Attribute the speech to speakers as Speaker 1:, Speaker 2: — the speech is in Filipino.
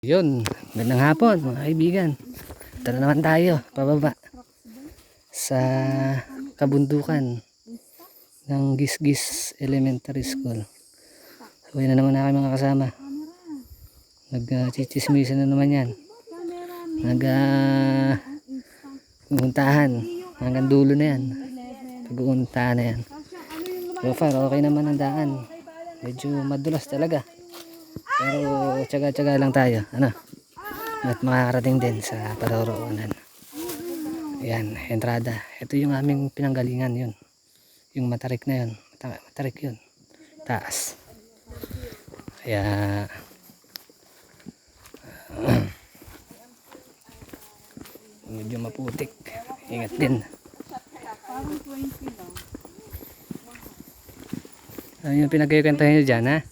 Speaker 1: Yun, magandang hapon mga kaibigan. Ito na naman tayo, pababa sa kabundukan ng Gisgis Elementary School. So yun na naman na mga kasama. Nag-chichismisan na naman yan. Nag-uuntahan hanggang dulo na yan. Pag-uuntahan na yan. So far, okay naman ang daan. Medyo madulas talaga. Pero tsaga-tsaga lang tayo, ano? At makakarating din sa paroroonan. Ayan, entrada. Ito yung aming pinanggalingan yun. Yung matarik na yun. Matarik yun. Taas. Kaya medyo maputik. Ingat din. Ano yung pinagkikwentuhan nyo dyan, ha?